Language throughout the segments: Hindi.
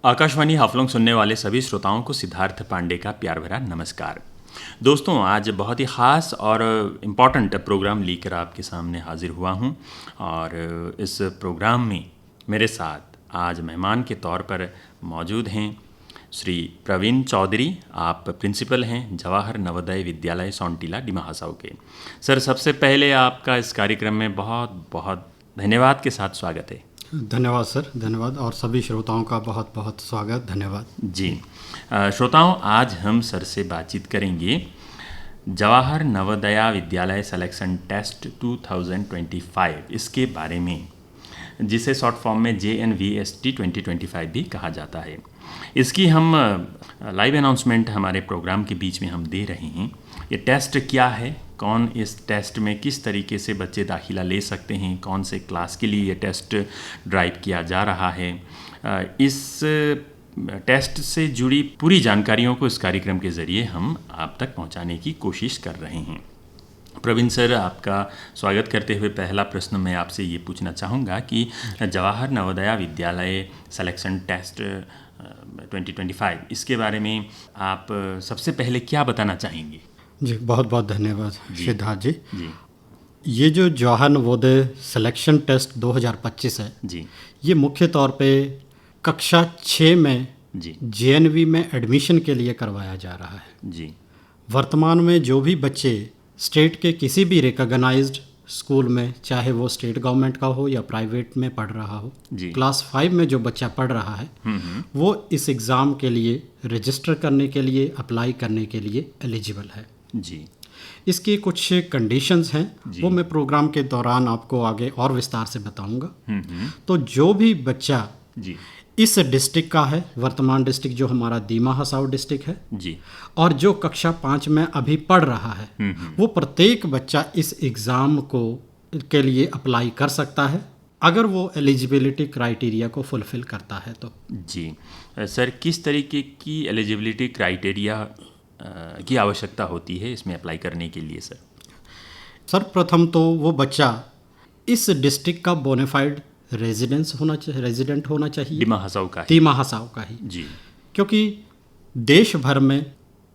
आकाशवाणी हाफलॉन्ग सुनने वाले सभी श्रोताओं को सिद्धार्थ पांडे का प्यार भरा नमस्कार। दोस्तों, आज बहुत ही ख़ास और इम्पॉर्टेंट प्रोग्राम लेकर आपके सामने हाजिर हुआ हूं और इस प्रोग्राम में मेरे साथ आज मेहमान के तौर पर मौजूद हैं श्री प्रवीण चौधरी। आप प्रिंसिपल हैं जवाहर नवोदय विद्यालय सौंटीला डिमा हसाऊ के। सर, सबसे पहले आपका इस कार्यक्रम में बहुत बहुत धन्यवाद के साथ स्वागत है। धन्यवाद सर, धन्यवाद, और सभी श्रोताओं का बहुत बहुत स्वागत, धन्यवाद जी। श्रोताओं, आज हम सर से बातचीत करेंगे जवाहर नवोदया विद्यालय सिलेक्शन टेस्ट 2025 इसके बारे में, जिसे शॉर्ट फॉर्म में JNVST 2025 भी कहा जाता है। इसकी हम लाइव अनाउंसमेंट हमारे प्रोग्राम के बीच में हम दे रहे हैं। ये टेस्ट क्या है, कौन इस टेस्ट में किस तरीके से बच्चे दाखिला ले सकते हैं, कौन से क्लास के लिए ये टेस्ट ड्राइव किया जा रहा है, इस टेस्ट से जुड़ी पूरी जानकारियों को इस कार्यक्रम के ज़रिए हम आप तक पहुंचाने की कोशिश कर रहे हैं। प्रवीण सर, आपका स्वागत करते हुए पहला प्रश्न मैं आपसे ये पूछना चाहूँगा कि जवाहर नवोदया विद्यालय सिलेक्शन टेस्ट 2025 इसके बारे में आप सबसे पहले क्या बताना चाहेंगे? जी, बहुत बहुत धन्यवाद सिद्धार्थ जी। ये जो जवाहर नवोदय सिलेक्शन टेस्ट 2025 है जी, ये मुख्य तौर पे कक्षा 6 में जी JNV में एडमिशन के लिए करवाया जा रहा है जी। वर्तमान में जो भी बच्चे स्टेट के किसी भी रिकॉग्नाइज्ड स्कूल में, चाहे वो स्टेट गवर्नमेंट का हो या प्राइवेट में पढ़ रहा हो, क्लास 5 में जो बच्चा पढ़ रहा है वो इस एग्ज़ाम के लिए रजिस्टर करने के लिए, अप्लाई करने के लिए एलिजिबल है जी। इसकी कुछ कंडीशंस हैं, वो मैं प्रोग्राम के दौरान आपको आगे और विस्तार से बताऊंगा। तो जो भी बच्चा जी इस डिस्ट्रिक्ट का है, वर्तमान डिस्ट्रिक्ट जो हमारा डिमा हसाऊ डिस्ट्रिक्ट है जी, और जो कक्षा 5 में अभी पढ़ रहा है, वो प्रत्येक बच्चा इस एग्ज़ाम को के लिए अप्लाई कर सकता है अगर वो एलिजिबिलिटी क्राइटेरिया को फुलफ़िल करता है तो जी। सर, किस तरीके की एलिजिबिलिटी क्राइटेरिया की आवश्यकता होती है इसमें अप्लाई करने के लिए? सर, प्रथम तो वो बच्चा इस डिस्ट्रिक्ट का बोनाफाइड रेजिडेंट होना चाहिए, डिमा हसाऊ का ही जी। क्योंकि देश भर में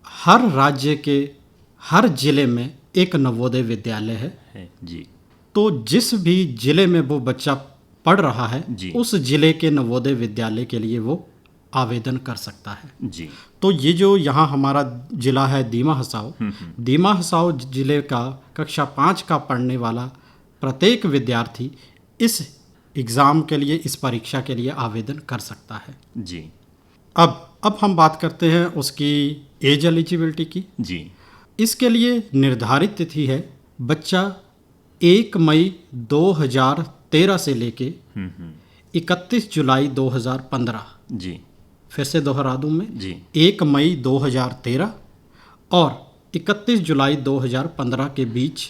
हर राज्य के हर जिले में एक नवोदय विद्यालय है जी। तो जिस भी जिले में वो बच्चा पढ़ रहा है उस जिले के नवोदय विद्यालय के लिए वो आवेदन कर सकता है जी। तो ये जो यहाँ हमारा जिला है डिमा हसाऊ जिले का कक्षा 5 का पढ़ने वाला प्रत्येक विद्यार्थी इस एग्ज़ाम के लिए, इस परीक्षा के लिए आवेदन कर सकता है जी। अब हम बात करते हैं उसकी एज एलिजिबिलिटी की जी। इसके लिए निर्धारित तिथि है बच्चा 1 मई 2013 से लेके 31 जुलाई 2015 जी। फिर से दोहरा दूं मैं जी, 1 मई 2013 और 31 जुलाई 2015 के बीच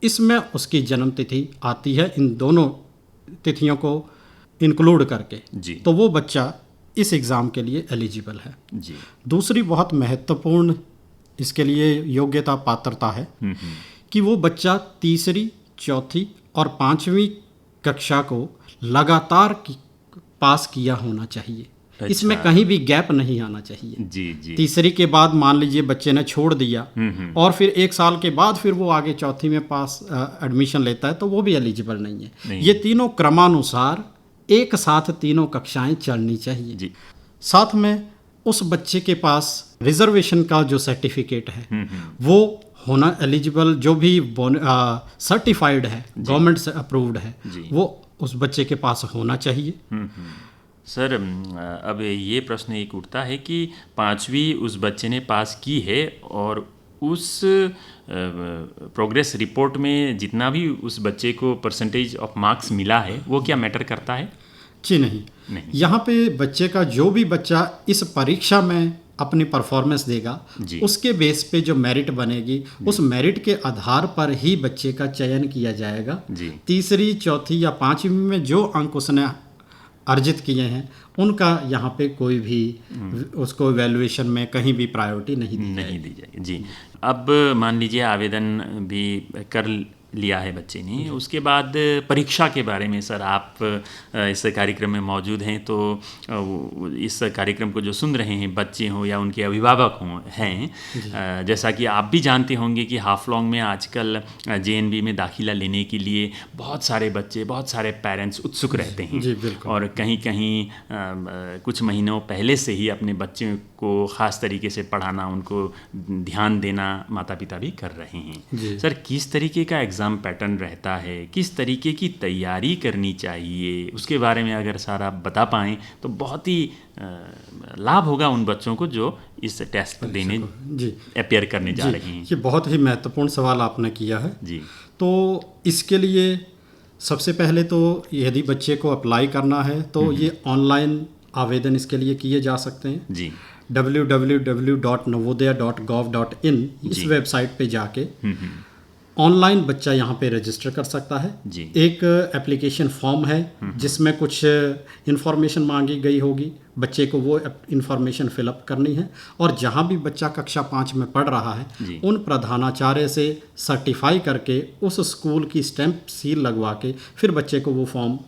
इसमें उसकी जन्म तिथि आती है, इन दोनों तिथियों को इंक्लूड करके जी। तो वो बच्चा इस एग्ज़ाम के लिए एलिजिबल है जी। दूसरी बहुत महत्वपूर्ण इसके लिए योग्यता पात्रता है कि वो बच्चा तीसरी, चौथी और 5वीं कक्षा को लगातार पास किया होना चाहिए। अच्छा। इसमें कहीं भी गैप नहीं आना चाहिए जी जी। तीसरी के बाद मान लीजिए बच्चे ने छोड़ दिया और फिर 1 साल के बाद फिर वो आगे चौथी में पास एडमिशन लेता है तो वो भी एलिजिबल नहीं है नहीं। ये तीनों क्रमानुसार एक साथ तीनों कक्षाएं चलनी चाहिए जी। साथ में उस बच्चे के पास रिजर्वेशन का जो सर्टिफिकेट है वो होना एलिजिबल, जो भी सर्टिफाइड है, गवर्नमेंट से अप्रूव्ड है, वो उस बच्चे के पास होना चाहिए। सर, अब ये प्रश्न एक उठता है कि 5वीं उस बच्चे ने पास की है और उस प्रोग्रेस रिपोर्ट में जितना भी उस बच्चे को परसेंटेज ऑफ मार्क्स मिला है वो क्या मैटर करता है? जी नहीं। यहाँ पे बच्चे का जो भी बच्चा इस परीक्षा में अपनी परफॉर्मेंस देगा उसके बेस पे जो मेरिट बनेगी उस मेरिट के आधार पर ही बच्चे का चयन किया जाएगा। तीसरी, चौथी या 5वीं में जो अंक उसने अर्जित किए हैं उनका यहाँ पे कोई भी उसको वैल्यूएशन में कहीं भी प्रायोरिटी नहीं दी जाएगी जी। अब मान लीजिए आवेदन भी कर लिया है बच्चे ने। उसके बाद परीक्षा के बारे में सर, आप इस कार्यक्रम में मौजूद हैं, तो इस कार्यक्रम को जो सुन रहे हैं बच्चे हों या उनके अभिभावक हैं, जैसा कि आप भी जानते होंगे कि हाफलॉन्ग में आजकल JNV में दाखिला लेने के लिए बहुत सारे बच्चे, बहुत सारे पेरेंट्स उत्सुक रहते हैं और कहीं कहीं कुछ महीनों पहले से ही अपने बच्चों को ख़ास तरीके से पढ़ाना, उनको ध्यान देना माता पिता भी कर रहे हैं। सर, किस तरीके का एग्ज़ाम पैटर्न रहता है, किस तरीके की तैयारी करनी चाहिए, उसके बारे में अगर सर आप बता पाएँ तो बहुत ही लाभ होगा उन बच्चों को जो इस टेस्ट देने अपियर करने जा रहे हैं। ये बहुत ही महत्वपूर्ण सवाल आपने किया है जी। तो इसके लिए सबसे पहले तो यदि बच्चे को अप्लाई करना है तो ये ऑनलाइन आवेदन इसके लिए किए जा सकते हैं जी। www.navodaya.gov.in इस वेबसाइट पे जाके ऑनलाइन बच्चा यहाँ पे रजिस्टर कर सकता है जी। एक एप्लीकेशन फॉर्म है जिसमें कुछ इन्फॉर्मेशन मांगी गई होगी, बच्चे को वो इन्फॉर्मेशन फिलअप करनी है और जहाँ भी बच्चा कक्षा 5 में पढ़ रहा है उन प्रधानाचार्य से सर्टिफाई करके उस स्कूल की स्टैंप सील लगवा के फिर बच्चे को वो फॉर्म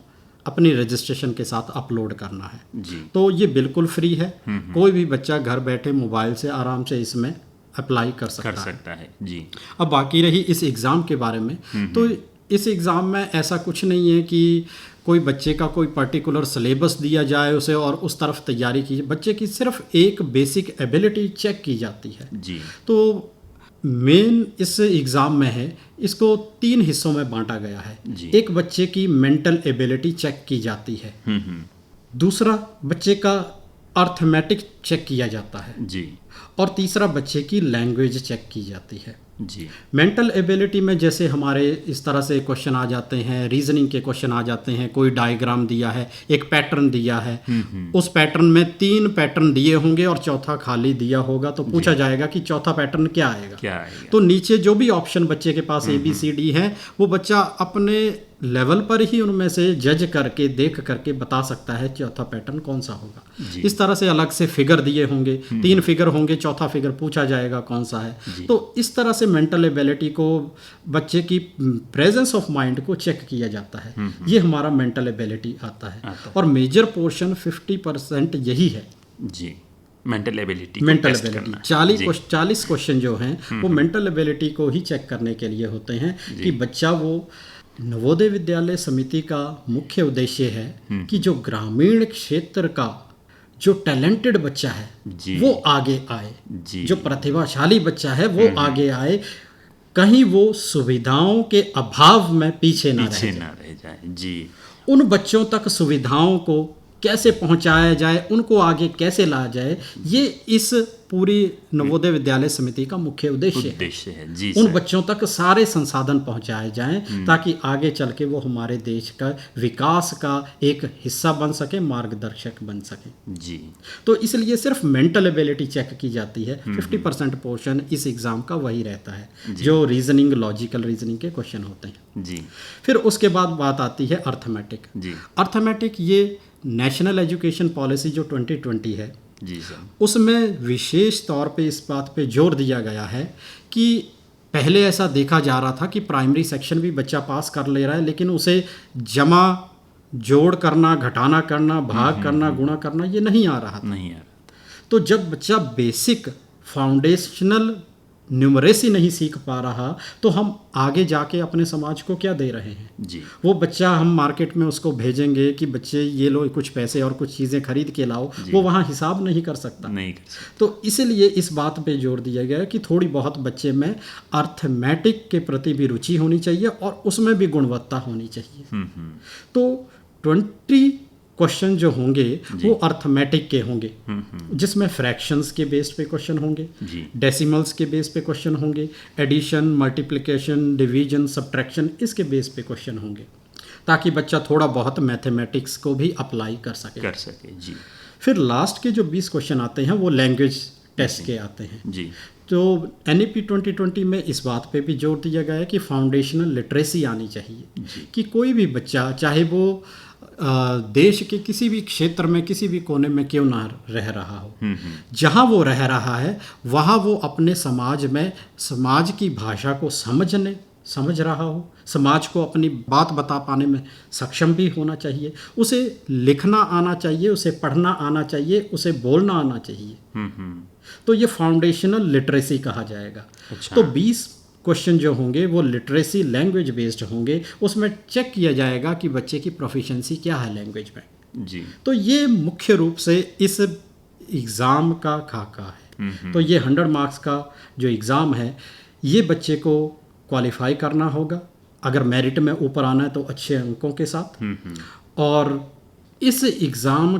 अपनी रजिस्ट्रेशन के साथ अपलोड करना है जी। तो ये बिल्कुल फ्री है। कोई भी बच्चा घर बैठे मोबाइल से आराम से इसमें अप्लाई कर सकता है जी। अब बाकी रही इस एग्ज़ाम के बारे में, तो इस एग्ज़ाम में ऐसा कुछ नहीं है कि कोई बच्चे का कोई पर्टिकुलर सिलेबस दिया जाए उसे और उस तरफ तैयारी की। बच्चे की सिर्फ एक बेसिक एबिलिटी चेक की जाती है जी। तो मेन इस एग्ज़ाम में है, इसको 3 हिस्सों में बांटा गया है जी। एक बच्चे की मेंटल एबिलिटी चेक की जाती है, दूसरा बच्चे का अर्थमेटिक चेक किया जाता है जी। और तीसरा बच्चे की लैंग्वेज चेक की जाती है जी। मेंटल एबिलिटी में जैसे हमारे इस तरह से क्वेश्चन आ जाते हैं, रीजनिंग के क्वेश्चन आ जाते हैं, कोई डायग्राम दिया है, एक पैटर्न दिया है, उस पैटर्न में 3 पैटर्न दिए होंगे और चौथा खाली दिया होगा तो पूछा जाएगा कि चौथा पैटर्न क्या आएगा। तो नीचे जो भी ऑप्शन बच्चे के पास ABCD है वो बच्चा अपने लेवल पर ही उनमें से जज करके देख करके बता सकता है चौथा पैटर्न कौन सा होगा। इस तरह से अलग से फिगर दिए होंगे, 3 फिगर होंगे, चौथा फिगर पूछा जाएगा कौन सा है। तो इस तरह से मेंटल एबिलिटी को, बच्चे की प्रेजेंस ऑफ माइंड को चेक किया जाता है। ये हमारा मेंटल एबिलिटी आता है और मेजर पोर्शन 50% यही है जी। मेंटल एबिलिटी 40 क्वेश्चन जो हैं वो मेंटल एबिलिटी को ही चेक करने के लिए होते हैं कि बच्चा वो नवोदय विद्यालय समिति का मुख्य उद्देश्य है कि जो ग्रामीण क्षेत्र का जो टैलेंटेड बच्चा है वो आगे आए, जो प्रतिभाशाली बच्चा है वो आगे आए, कहीं वो सुविधाओं के अभाव में पीछे ना रह जाए जी। उन बच्चों तक सुविधाओं को कैसे पहुंचाया जाए, उनको आगे कैसे लाया जाए, ये इस पूरी नवोदय विद्यालय समिति का मुख्य उद्देश्य है जी। उन बच्चों तक सारे संसाधन पहुंचाए जाएं ताकि आगे चल के वो हमारे देश का विकास का एक हिस्सा बन सके, मार्गदर्शक बन सके जी। तो इसलिए सिर्फ मेंटल एबिलिटी चेक की जाती है। 50% पोर्शन इस एग्ज़ाम का वही रहता है जो रीजनिंग, लॉजिकल रीजनिंग के क्वेश्चन होते हैं जी। फिर उसके बाद बात आती है अर्थमेटिक जी। अर्थमेटिक ये नेशनल एजुकेशन पॉलिसी जो 2020 है जी सर, उसमें विशेष तौर पे इस बात पे जोर दिया गया है कि पहले ऐसा देखा जा रहा था कि प्राइमरी सेक्शन भी बच्चा पास कर ले रहा है लेकिन उसे जमा, जोड़ करना, घटाना करना, भाग करना, गुणा करना ये नहीं आ रहा था। तो जब बच्चा बेसिक फाउंडेशनल न्यूमरेसी नहीं सीख पा रहा तो हम आगे जाके अपने समाज को क्या दे रहे हैं जी। वो बच्चा हम मार्केट में उसको भेजेंगे कि बच्चे ये लो कुछ पैसे और कुछ चीज़ें खरीद के लाओ, वो वहाँ हिसाब नहीं कर सकता। तो इसलिए इस बात पे जोर दिया गया कि थोड़ी बहुत बच्चे में अर्थमेटिक के प्रति भी रुचि होनी चाहिए और उसमें भी गुणवत्ता होनी चाहिए। तो 20 क्वेश्चन जो होंगे वो अर्थमेटिक के होंगे जिसमें फ्रैक्शंस के बेस पे क्वेश्चन होंगे, डेसिमल्स के बेस पे क्वेश्चन होंगे, एडिशन, मल्टीप्लिकेशन, डिवीजन, सब्ट्रैक्शन इसके बेस पे क्वेश्चन होंगे ताकि बच्चा थोड़ा बहुत मैथमेटिक्स को भी अप्लाई कर सके जी। फिर लास्ट के जो 20 क्वेश्चन आते हैं वो लैंग्वेज टेस्ट के आते हैं जी। तो NEP 2020 में इस बात पे भी जोर दिया गया है कि फाउंडेशनल लिटरेसी आनी चाहिए कि कोई भी बच्चा चाहे वो देश के किसी भी क्षेत्र में किसी भी कोने में क्यों ना रह रहा हो, जहाँ वो रह रहा है वहाँ वो अपने समाज में समाज की भाषा को समझने, समझ रहा हो, समाज को अपनी बात बता पाने में सक्षम भी होना चाहिए, उसे लिखना आना चाहिए, उसे पढ़ना आना चाहिए, उसे बोलना आना चाहिए। तो ये फाउंडेशनल लिटरेसी कहा जाएगा। अच्छा। तो 20 क्वेश्चन जो होंगे वो लिटरेसी लैंग्वेज बेस्ड होंगे। उसमें चेक किया जाएगा कि बच्चे की प्रोफिशिएंसी क्या है लैंग्वेज में। जी। तो ये मुख्य रूप से इस एग्ज़ाम का खाका है। तो ये 100 मार्क्स का जो एग्ज़ाम है, ये बच्चे को क्वालिफाई करना होगा। अगर मेरिट में ऊपर आना है तो अच्छे अंकों के साथ। और इस एग्ज़ाम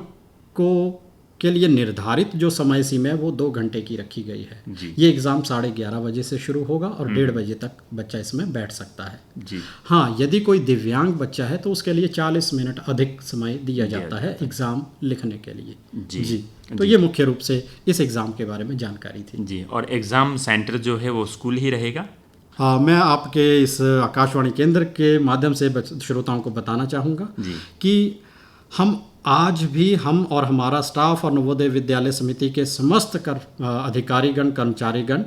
को के लिए निर्धारित जो समय सीमा है वो 2 घंटे की रखी गई है। ये एग्ज़ाम 11:30 बजे से शुरू होगा और 1:30 बजे तक बच्चा इसमें बैठ सकता है। जी। हाँ, यदि कोई दिव्यांग बच्चा है तो उसके लिए 40 मिनट अधिक समय दिया जाता है एग्ज़ाम लिखने के लिए। जी। तो ये मुख्य रूप से इस एग्ज़ाम के बारे में जानकारी थी। जी। और एग्ज़ाम सेंटर जो है वो स्कूल ही रहेगा? मैं आपके इस आकाशवाणी केंद्र के माध्यम से श्रोताओं को बताना चाहूँगा कि हम आज भी, हम और हमारा स्टाफ और नवोदय विद्यालय समिति के समस्त अधिकारीगण, कर्मचारीगण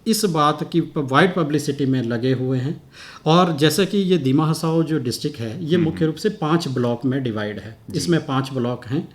इस बात की वाइड पब्लिसिटी में लगे हुए हैं। और जैसे कि ये दीमा हसाओ जो डिस्ट्रिक्ट है, ये मुख्य रूप से 5 ब्लॉक में डिवाइड है। इसमें 5 ब्लॉक हैं।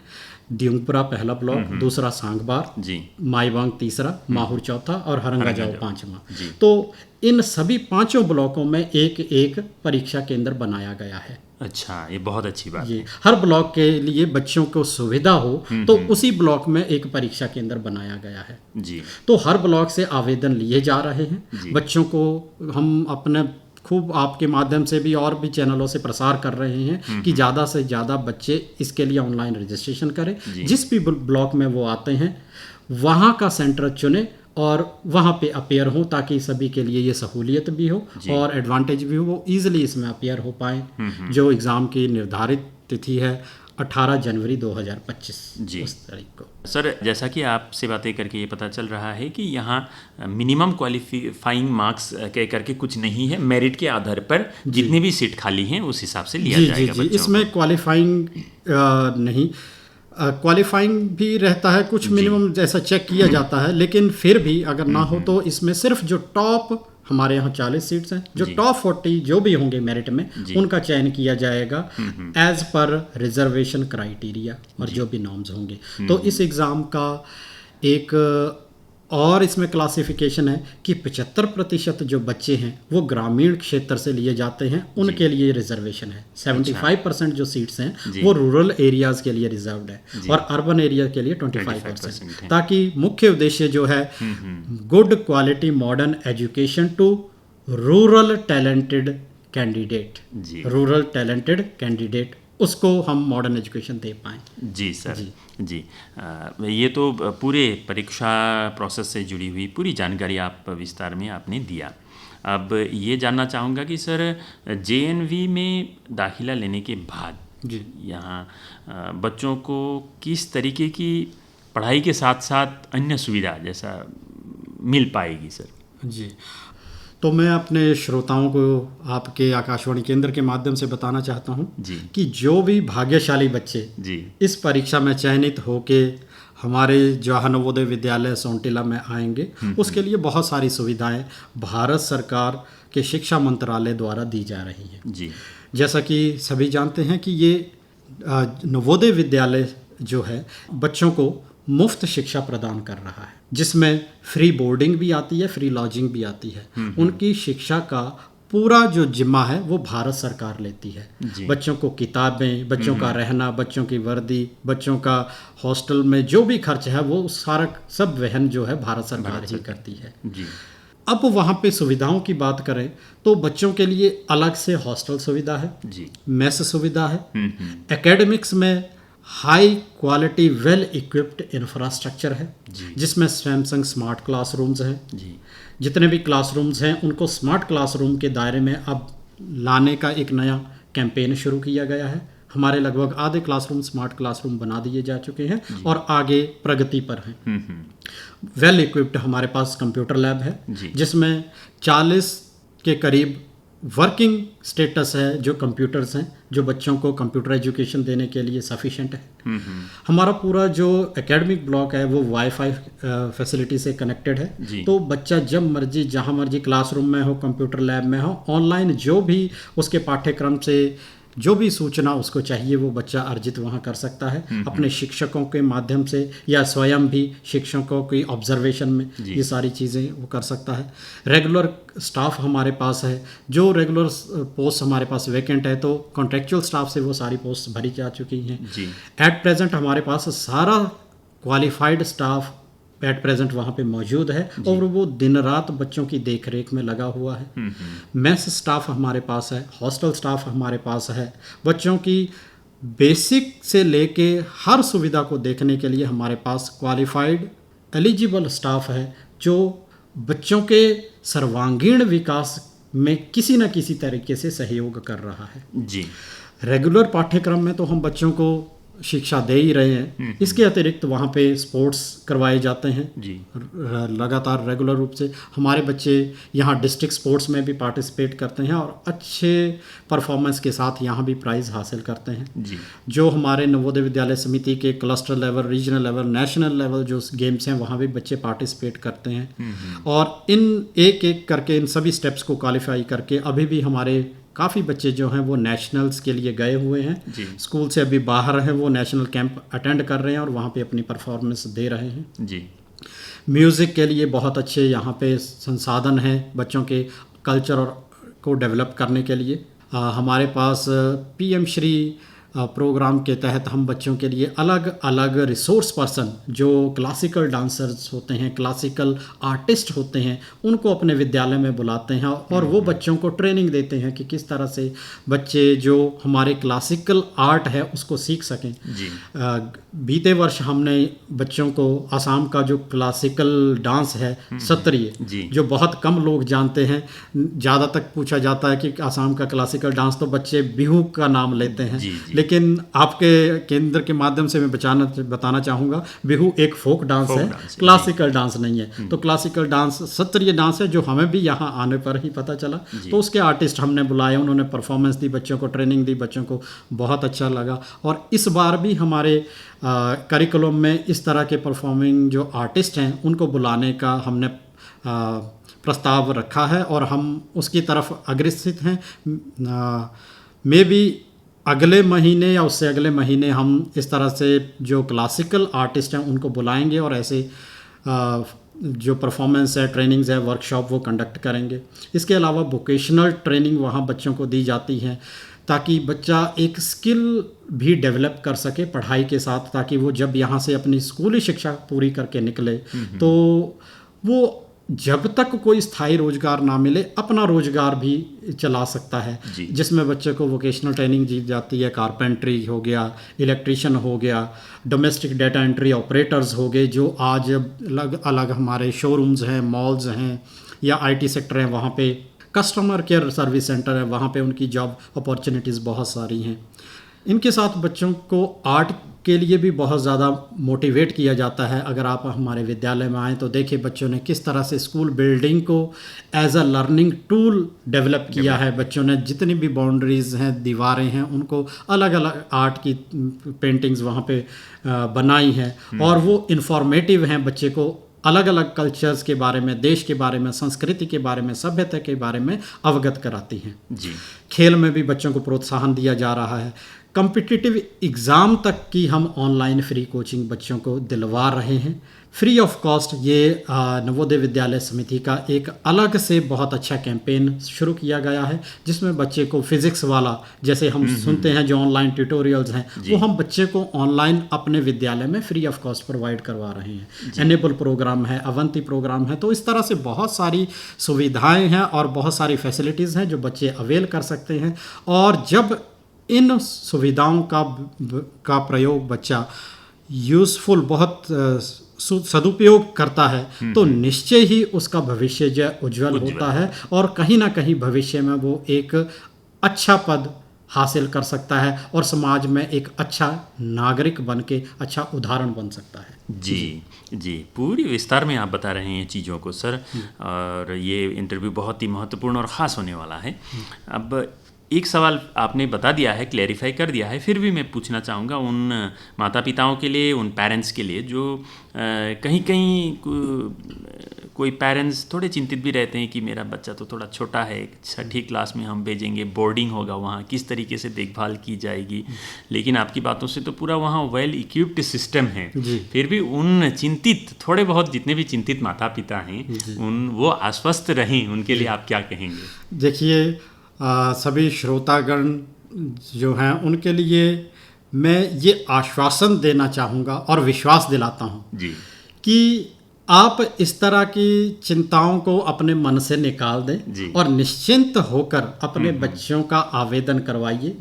दियोंगपुरा पहला ब्लॉक, दूसरा सांगबार, माईबांग तीसरा, माहुर चौथा और हरंगाजाओ पांचवा। तो इन सभी 5 ब्लॉकों में एक एक परीक्षा केंद्र बनाया गया है। अच्छा, ये बहुत अच्छी बात है। हर ब्लॉक के लिए बच्चों को सुविधा हो तो उसी ब्लॉक में एक परीक्षा केंद्र बनाया गया है। जी। तो हर ब्लॉक से आवेदन लिए जा रहे हैं। बच्चों को हम अपने खूब आपके माध्यम से भी और भी चैनलों से प्रसार कर रहे हैं कि ज़्यादा से ज़्यादा बच्चे इसके लिए ऑनलाइन रजिस्ट्रेशन करें। जिस भी ब्लॉक में वो आते हैं वहाँ का सेंटर चुने और वहाँ पे अपेयर हो, ताकि सभी के लिए ये सहूलियत भी हो और एडवांटेज भी हो, वो ईजिली इसमें अपेयर हो पाए। जो एग्ज़ाम की निर्धारित तिथि है 18 जनवरी 2025 उस तारीख को। सर, जैसा कि आपसे बातें करके ये पता चल रहा है कि यहाँ मिनिमम क्वालिफाइंग मार्क्स कह करके कुछ नहीं है, मेरिट के आधार पर जितनी भी सीट खाली हैं उस हिसाब से लिया जाएगा बच्चों को। इसमें क्वालिफाइंग नहीं, क्वालिफाइंग भी रहता है, कुछ मिनिमम जैसा चेक किया जाता है, लेकिन फिर भी अगर ना हो तो इसमें सिर्फ जो टॉप, हमारे यहाँ 40 सीट्स हैं, जो टॉप 40 जो भी होंगे मेरिट में उनका चयन किया जाएगा एज पर रिजर्वेशन क्राइटेरिया और जो भी नॉर्म्स होंगे। तो इस एग्ज़ाम का एक और इसमें क्लासिफिकेशन है कि 75% जो बच्चे हैं वो ग्रामीण क्षेत्र से लिए जाते हैं, उनके लिए रिजर्वेशन है। 75% जो सीट्स हैं वो रूरल एरियाज़ के लिए रिजर्व्ड है और अर्बन एरिया के लिए 25%, ताकि मुख्य उद्देश्य जो है good quality modern education to rural talented candidate उसको हम मॉडर्न एजुकेशन दे पाएँ। जी सर। जी। ये तो पूरे परीक्षा प्रोसेस से जुड़ी हुई पूरी जानकारी आप विस्तार में आपने दिया। अब ये जानना चाहूँगा कि सर, JNV में दाखिला लेने के बाद यहाँ बच्चों को किस तरीके की पढ़ाई के साथ साथ अन्य सुविधा जैसा मिल पाएगी सर? जी, तो मैं अपने श्रोताओं को आपके आकाशवाणी केंद्र के माध्यम से बताना चाहता हूं कि जो भी भाग्यशाली बच्चे इस परीक्षा में चयनित होके हमारे जवाहर नवोदय विद्यालय सोंटिला में आएंगे, उसके लिए बहुत सारी सुविधाएं भारत सरकार के शिक्षा मंत्रालय द्वारा दी जा रही हैं। जैसा कि सभी जानते हैं कि ये नवोदय विद्यालय जो है बच्चों को मुफ्त शिक्षा प्रदान कर रहा है, जिसमें फ्री बोर्डिंग भी आती है, फ्री लॉजिंग भी आती है। उनकी शिक्षा का पूरा जो जिम्मा है वो भारत सरकार लेती है। बच्चों को किताबें, बच्चों का रहना, बच्चों की वर्दी, बच्चों का हॉस्टल में जो भी खर्च है वो सारा सब वहन जो है भारत सरकार ही करती है। अब वहाँ पे सुविधाओं की बात करें तो बच्चों के लिए अलग से हॉस्टल सुविधा है, मेस सुविधा है, एकेडमिक्स में high quality well equipped infrastructure है, जिसमें सैमसंग स्मार्ट क्लासरूम्स हैं। जितने भी क्लासरूम्स हैं उनको स्मार्ट क्लासरूम के दायरे में अब लाने का एक नया कैंपेन शुरू किया गया है। हमारे लगभग आधे क्लासरूम स्मार्ट क्लासरूम बना दिए जा चुके हैं और आगे प्रगति पर हैं। वेल इक्विप्ड हमारे पास कंप्यूटर लैब है, जिसमें 40 के करीब वर्किंग स्टेटस है, जो कंप्यूटर्स हैं, जो बच्चों को कंप्यूटर एजुकेशन देने के लिए सफिशिएंट है। हमारा पूरा जो एकेडमिक ब्लॉक है वो वाईफाई फैसिलिटी से कनेक्टेड है, तो बच्चा जब मर्जी जहाँ मर्जी क्लासरूम में हो, कंप्यूटर लैब में हो, ऑनलाइन जो भी उसके पाठ्यक्रम से जो भी सूचना उसको चाहिए वो बच्चा अर्जित वहाँ कर सकता है, अपने शिक्षकों के माध्यम से या स्वयं भी शिक्षकों की ऑब्जर्वेशन में ये सारी चीज़ें वो कर सकता है। रेगुलर स्टाफ हमारे पास है, जो रेगुलर पोस्ट हमारे पास वैकेंट है, तो कॉन्ट्रेक्चुअल स्टाफ से वो सारी पोस्ट भरी जा चुकी हैं। एट प्रेजेंट हमारे पास सारा क्वालिफाइड स्टाफ एट प्रेजेंट वहाँ पे मौजूद है और वो दिन रात बच्चों की देख रेख में लगा हुआ है। मेस स्टाफ हमारे पास है, हॉस्टल स्टाफ हमारे पास है। बच्चों की बेसिक से लेके हर सुविधा को देखने के लिए हमारे पास क्वालिफाइड एलिजिबल स्टाफ है, जो बच्चों के सर्वांगीण विकास में किसी न किसी तरीके से सहयोग कर रहा है। रेगुलर पाठ्यक्रम में तो हम बच्चों को शिक्षा दे ही रहे हैं, इसके अतिरिक्त वहाँ पे स्पोर्ट्स करवाए जाते हैं लगातार रेगुलर रूप से। हमारे बच्चे यहाँ डिस्ट्रिक्ट स्पोर्ट्स में भी पार्टिसिपेट करते हैं और अच्छे परफॉर्मेंस के साथ यहाँ भी प्राइज़ हासिल करते हैं। जो हमारे नवोदय विद्यालय समिति के cluster level, regional level, national level जो गेम्स हैं वहाँ भी बच्चे पार्टिसिपेट करते हैं और इन एक एक करके इन सभी स्टेप्स को क्वालिफाई करके अभी भी हमारे काफ़ी बच्चे जो हैं वो नेशनल्स के लिए गए हुए हैं। स्कूल से अभी बाहर हैं, वो नेशनल कैंप अटेंड कर रहे हैं और वहाँ पे अपनी परफॉर्मेंस दे रहे हैं। म्यूज़िक के लिए बहुत अच्छे यहाँ पे संसाधन हैं बच्चों के कल्चर को डेवलप करने के लिए। हमारे पास पीएम श्री प्रोग्राम के तहत हम बच्चों के लिए अलग अलग रिसोर्स पर्सन जो क्लासिकल डांसर्स होते हैं, क्लासिकल आर्टिस्ट होते हैं, उनको अपने विद्यालय में बुलाते हैं और वो बच्चों को ट्रेनिंग देते हैं कि किस तरह से बच्चे जो हमारे क्लासिकल आर्ट है उसको सीख सकें। बीते वर्ष हमने बच्चों को असम का जो क्लासिकल डांस है सत्रिय, जो बहुत कम लोग जानते हैं, ज़्यादा तक पूछा जाता है कि असम का क्लासिकल डांस, तो बच्चे बिहू का नाम लेते हैं। लेकिन आपके केंद्र के माध्यम से मैं बताना चाहूँगा, बिहू एक फोक डांस है, क्लासिकल डांस नहीं है। तो क्लासिकल डांस सत्रिय डांस है, जो हमें भी यहाँ आने पर ही पता चला। तो उसके आर्टिस्ट हमने बुलाए, उन्होंने परफॉर्मेंस दी, बच्चों को ट्रेनिंग दी, बच्चों को बहुत अच्छा लगा। और इस बार भी हमारे करिकुलम में इस तरह के परफॉर्मिंग जो आर्टिस्ट हैं उनको बुलाने का हमने प्रस्ताव रखा है और हम उसकी तरफ अग्रसित हैं। मे बी अगले महीने या उससे अगले महीने हम इस तरह से जो क्लासिकल आर्टिस्ट हैं उनको बुलाएंगे और ऐसे जो परफॉर्मेंस है, ट्रेनिंग्स है, वर्कशॉप वो कंडक्ट करेंगे। इसके अलावा वोकेशनल ट्रेनिंग वहाँ बच्चों को दी जाती है ताकि बच्चा एक स्किल भी डेवलप कर सके पढ़ाई के साथ, ताकि वो जब यहाँ से अपनी स्कूली शिक्षा पूरी करके निकले तो वो जब तक कोई स्थायी रोजगार ना मिले अपना रोजगार भी चला सकता है, जिसमें बच्चे को वोकेशनल ट्रेनिंग दी जाती है। कारपेंट्री हो गया, इलेक्ट्रीशियन हो गया, डोमेस्टिक डाटा एंट्री ऑपरेटर्स हो गए, जो आज अलग अलग हमारे शोरूम्स हैं, मॉल्स हैं या आईटी सेक्टर हैं, वहाँ पे कस्टमर केयर सर्विस सेंटर है, वहाँ पे उनकी जॉब अपॉर्चुनिटीज़ बहुत सारी हैं। इनके साथ बच्चों को आर्ट के लिए भी बहुत ज़्यादा मोटिवेट किया जाता है। अगर आप हमारे विद्यालय में आएँ तो देखिए बच्चों ने किस तरह से स्कूल बिल्डिंग को as a learning tool develop किया है। बच्चों ने जितनी भी बाउंड्रीज़ हैं, दीवारें हैं, उनको अलग अलग आर्ट की पेंटिंग्स वहाँ पे बनाई हैं और वो इंफॉर्मेटिव हैं, बच्चे को अलग अलग कल्चर्स के बारे में, देश के बारे में, संस्कृति के बारे में, सभ्यता के बारे में अवगत कराती हैं। खेल में भी बच्चों को प्रोत्साहन दिया जा रहा है। कॉम्पिटिटिव एग्ज़ाम तक की हम ऑनलाइन फ्री कोचिंग बच्चों को दिलवा रहे हैं, फ्री ऑफ कॉस्ट। ये नवोदय विद्यालय समिति का एक अलग से बहुत अच्छा कैंपेन शुरू किया गया है, जिसमें बच्चे को फिज़िक्स वाला, जैसे हम सुनते हैं जो ऑनलाइन ट्यूटोरियल्स हैं, वो हम बच्चे को ऑनलाइन अपने विद्यालय में फ्री ऑफ कॉस्ट प्रोवाइड करवा रहे हैं। एनेबल प्रोग्राम है, अवंती प्रोग्राम है। तो इस तरह से बहुत सारी सुविधाएँ हैं और बहुत सारी फैसिलिटीज़ हैं जो बच्चे अवेल कर सकते हैं। और जब इन सुविधाओं का प्रयोग बच्चा यूज़फुल, बहुत सदुपयोग करता है तो निश्चय ही उसका भविष्य जो उज्जवल होता है और कहीं ना कहीं भविष्य में वो एक अच्छा पद हासिल कर सकता है और समाज में एक अच्छा नागरिक बन के अच्छा उदाहरण बन सकता है। जी, पूरी विस्तार में आप बता रहे हैं चीज़ों को सर, और ये इंटरव्यू बहुत ही महत्वपूर्ण और ख़ास होने वाला है। अब एक सवाल आपने बता दिया है, क्लैरिफाई कर दिया है, फिर भी मैं पूछना चाहूँगा उन माता पिताओं के लिए, उन पेरेंट्स के लिए जो कहीं कोई पेरेंट्स थोड़े चिंतित भी रहते हैं कि मेरा बच्चा तो थोड़ा छोटा है, 6ठी क्लास में हम भेजेंगे, बोर्डिंग होगा, वहाँ किस तरीके से देखभाल की जाएगी। लेकिन आपकी बातों से तो पूरा वहाँ वेल इक्विप्ड सिस्टम है। फिर भी उन चिंतित, थोड़े बहुत जितने भी चिंतित माता पिता हैं, वो आश्वस्त रहें, उनके लिए आप क्या कहेंगे? देखिए, सभी श्रोतागण जो हैं उनके लिए मैं ये आश्वासन देना चाहूँगा और विश्वास दिलाता हूँ कि आप इस तरह की चिंताओं को अपने मन से निकाल दें और निश्चिंत होकर अपने बच्चों का आवेदन करवाइए।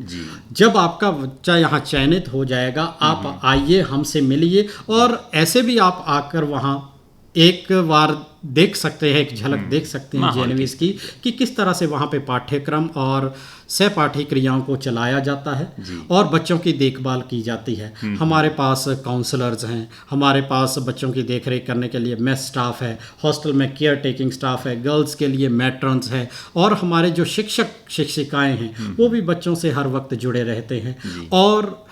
जब आपका बच्चा यहाँ चयनित हो जाएगा, आप आइए, हमसे मिलिए, और ऐसे भी आप आकर वहाँ एक बार देख सकते हैं, एक झलक देख सकते हैं जेएनवीएस की कि किस तरह से वहाँ पे पाठ्यक्रम और सहपाठी क्रियाओं को चलाया जाता है और बच्चों की देखभाल की जाती है। हमारे पास काउंसलर्स हैं, हमारे पास बच्चों की देखरेख करने के लिए मेस स्टाफ है, हॉस्टल में केयर टेकिंग स्टाफ है, गर्ल्स के लिए मैट्रन्स है, और हमारे जो शिक्षक शिक्षिकाएं हैं वो भी बच्चों से हर वक्त जुड़े रहते हैं। और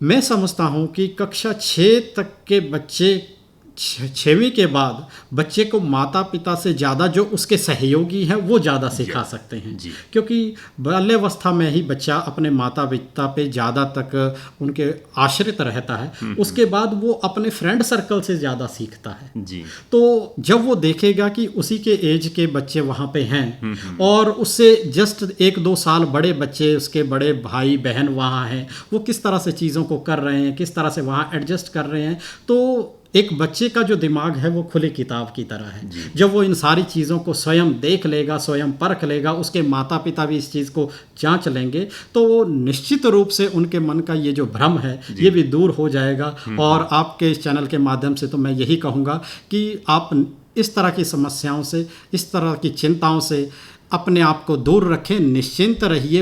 मैं समझता हूँ कि कक्षा 6 तक के बच्चे, 6वीं के बाद बच्चे को माता पिता से ज़्यादा जो उसके सहयोगी हैं वो ज़्यादा सिखा सकते हैं, क्योंकि बाल्यावस्था में ही बच्चा अपने माता पिता पे ज़्यादा तक उनके आश्रित रहता है। उसके बाद वो अपने फ्रेंड सर्कल से ज़्यादा सीखता है। तो जब वो देखेगा कि उसी के एज के बच्चे वहाँ पे हैं और उससे जस्ट 1-2 साल बड़े बच्चे, उसके बड़े भाई बहन वहाँ हैं, वो किस तरह से चीज़ों को कर रहे हैं, किस तरह से वहाँ एडजस्ट कर रहे हैं, तो एक बच्चे का जो दिमाग है वो खुली किताब की तरह है। जब वो इन सारी चीज़ों को स्वयं देख लेगा, स्वयं परख लेगा, उसके माता पिता भी इस चीज़ को जांच लेंगे, तो वो निश्चित रूप से उनके मन का ये जो भ्रम है ये भी दूर हो जाएगा। और आपके इस चैनल के माध्यम से तो मैं यही कहूँगा कि आप इस तरह की समस्याओं से, इस तरह की चिंताओं से अपने आप को दूर रखें, निश्चिंत रहिए।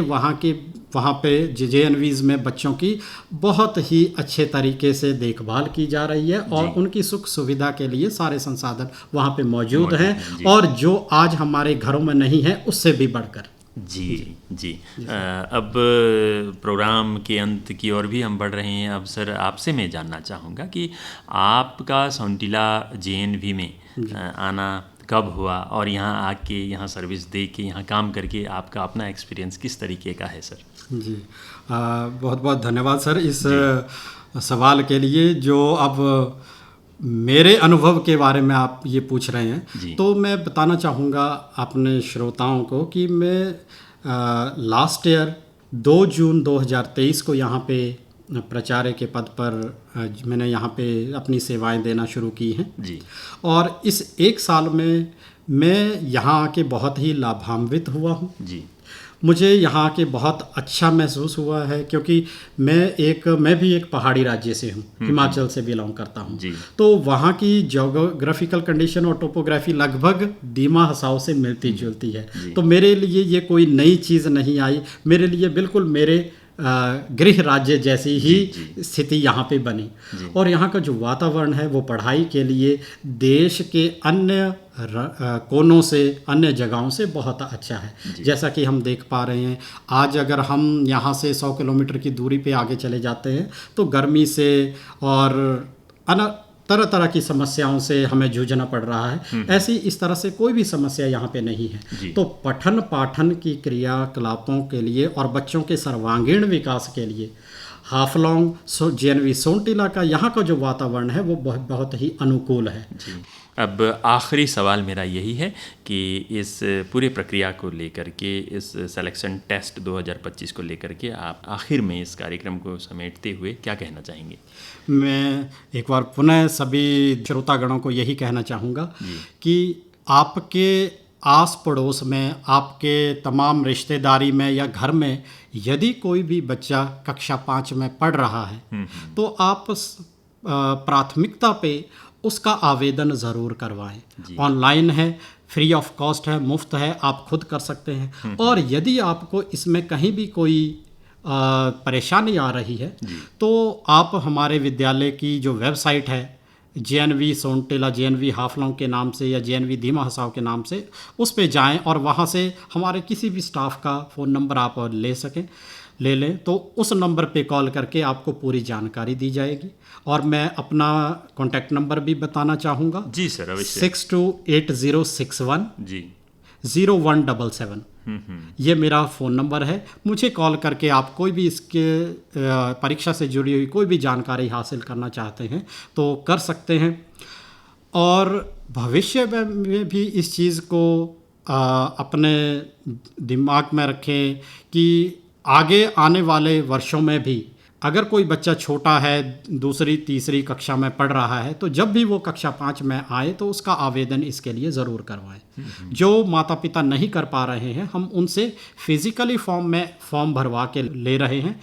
वहाँ पे जेएनवीज़ में बच्चों की बहुत ही अच्छे तरीके से देखभाल की जा रही है और उनकी सुख सुविधा के लिए सारे संसाधन वहाँ पे मौजूद हैं, और जो आज हमारे घरों में नहीं है उससे भी बढ़कर। जी। अब प्रोग्राम के अंत की ओर भी हम बढ़ रहे हैं। अब सर, आपसे मैं जानना चाहूँगा कि आपका सौंटिला जेएनवी में आना कब हुआ और यहाँ आके, यहाँ सर्विस दे के, यहाँ काम करके आपका अपना एक्सपीरियंस किस तरीके का है सर? जी, बहुत बहुत धन्यवाद सर इस सवाल के लिए। जो अब मेरे अनुभव के बारे में आप ये पूछ रहे हैं, तो मैं बताना चाहूँगा अपने श्रोताओं को कि मैं लास्ट ईयर 2 जून 2023 को यहाँ पे प्राचार्य के पद पर मैंने यहाँ पे अपनी सेवाएं देना शुरू की हैं और इस 1 साल में मैं यहाँ आके बहुत ही लाभान्वित हुआ हूँ। मुझे यहाँ के बहुत अच्छा महसूस हुआ है, क्योंकि मैं भी एक पहाड़ी राज्य से हूँ, हिमाचल से बिलोंग करता हूँ। तो वहाँ की ज्योग्राफिकल कंडीशन और टोपोग्राफी लगभग दीमा हसाओ से मिलती जुलती है। तो मेरे लिए ये कोई नई चीज़ नहीं आई, मेरे लिए बिल्कुल मेरे गृह राज्य जैसी ही स्थिति यहाँ पे बनी। और यहाँ का जो वातावरण है वो पढ़ाई के लिए देश के अन्य कोनों से, अन्य जगहों से बहुत अच्छा है। जैसा कि हम देख पा रहे हैं, आज अगर हम यहाँ से 100 किलोमीटर की दूरी पे आगे चले जाते हैं तो गर्मी से और तरह तरह की समस्याओं से हमें जूझना पड़ रहा है। ऐसी इस तरह से कोई भी समस्या यहाँ पे नहीं है। तो पठन पाठन की क्रियाकलापों के लिए और बच्चों के सर्वांगीण विकास के लिए हाफलॉन्ग जेएनवी सोंटिला का यहाँ का जो वातावरण है वो बहुत ही अनुकूल है। अब आखिरी सवाल मेरा यही है कि इस पूरी प्रक्रिया को लेकर के, इस सिलेक्शन टेस्ट 2025 को लेकर के आप आखिर में इस कार्यक्रम को समेटते हुए क्या कहना चाहेंगे? मैं एक बार पुनः सभी श्रोतागणों को यही कहना चाहूँगा कि आपके आस पड़ोस में, आपके तमाम रिश्तेदारी में या घर में यदि कोई भी बच्चा कक्षा 5 में पढ़ रहा है तो आप प्राथमिकता पे उसका आवेदन ज़रूर करवाएं। ऑनलाइन है, फ्री ऑफ कॉस्ट है, मुफ्त है, आप खुद कर सकते हैं। और यदि आपको इसमें कहीं भी कोई परेशानी आ रही है तो आप हमारे विद्यालय की जो वेबसाइट है JNV सोनटेला JNV हाफलॉन्ग के नाम से या JNV धीमा हसाव के नाम से उस पे जाएं और वहाँ से हमारे किसी भी स्टाफ का फ़ोन नंबर आप ले लें तो उस नंबर पे कॉल करके आपको पूरी जानकारी दी जाएगी। और मैं अपना कॉन्टैक्ट नंबर भी बताना चाहूँगा। जी सर, अवश्य। 628061 जी 0177 ये मेरा फ़ोन नंबर है। मुझे कॉल करके आप कोई भी इसके परीक्षा से जुड़ी हुई कोई भी जानकारी हासिल करना चाहते हैं तो कर सकते हैं। और भविष्य में भी इस चीज़ को अपने दिमाग में रखें कि आगे आने वाले वर्षों में भी अगर कोई बच्चा छोटा है, दूसरी तीसरी कक्षा में पढ़ रहा है, तो जब भी वो कक्षा 5 में आए तो उसका आवेदन इसके लिए ज़रूर करवाएं। जो माता पिता नहीं कर पा रहे हैं हम उनसे फिज़िकली फॉर्म भरवा के ले रहे हैं।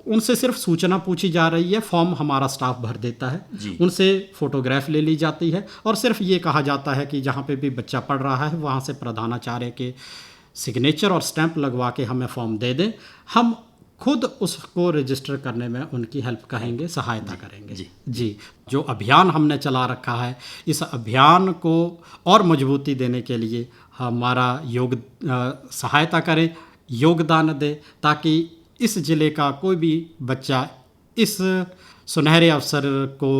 उनसे सिर्फ सूचना पूछी जा रही है, फॉर्म हमारा स्टाफ भर देता है, उनसे फ़ोटोग्राफ ले ली जाती है और सिर्फ ये कहा जाता है कि जहाँ पे भी बच्चा पढ़ रहा है वहाँ से प्रधानाचार्य के सिग्नेचर और स्टैंप लगवा के हमें फॉर्म दे दें। हम खुद उसको रजिस्टर करने में उनकी हेल्प करेंगे, सहायता करेंगे। जी जो अभियान हमने चला रखा है, इस अभियान को और मजबूती देने के लिए हमारा सहायता करें, योगदान दे, ताकि इस ज़िले का कोई भी बच्चा इस सुनहरे अवसर को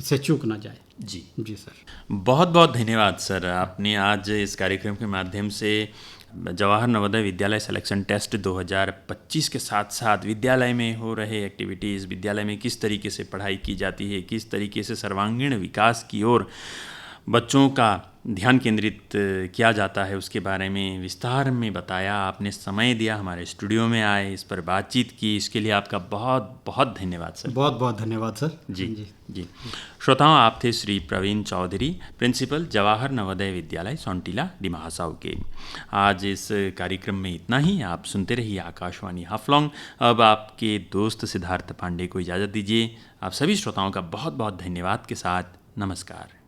से चूक ना जाए। जी सर, बहुत बहुत धन्यवाद सर। आपने आज इस कार्यक्रम के माध्यम से जवाहर नवोदय विद्यालय सिलेक्शन टेस्ट 2025 के साथ साथ विद्यालय में हो रहे एक्टिविटीज़, विद्यालय में किस तरीके से पढ़ाई की जाती है, किस तरीके से सर्वांगीण विकास की ओर बच्चों का ध्यान केंद्रित किया जाता है, उसके बारे में विस्तार में बताया। आपने समय दिया, हमारे स्टूडियो में आए, इस पर बातचीत की, इसके लिए आपका बहुत बहुत धन्यवाद सर। बहुत बहुत धन्यवाद सर। जी श्रोताओं, आप थे श्री प्रवीण चौधरी, प्रिंसिपल जवाहर नवोदय विद्यालय सोनटीला डिमा हसाव के। आज इस कार्यक्रम में इतना ही। आप सुनते रहिए आकाशवाणी हाफलॉन्ग। अब आपके दोस्त सिद्धार्थ पांडे को इजाज़त दीजिए। आप सभी श्रोताओं का बहुत बहुत धन्यवाद के साथ नमस्कार।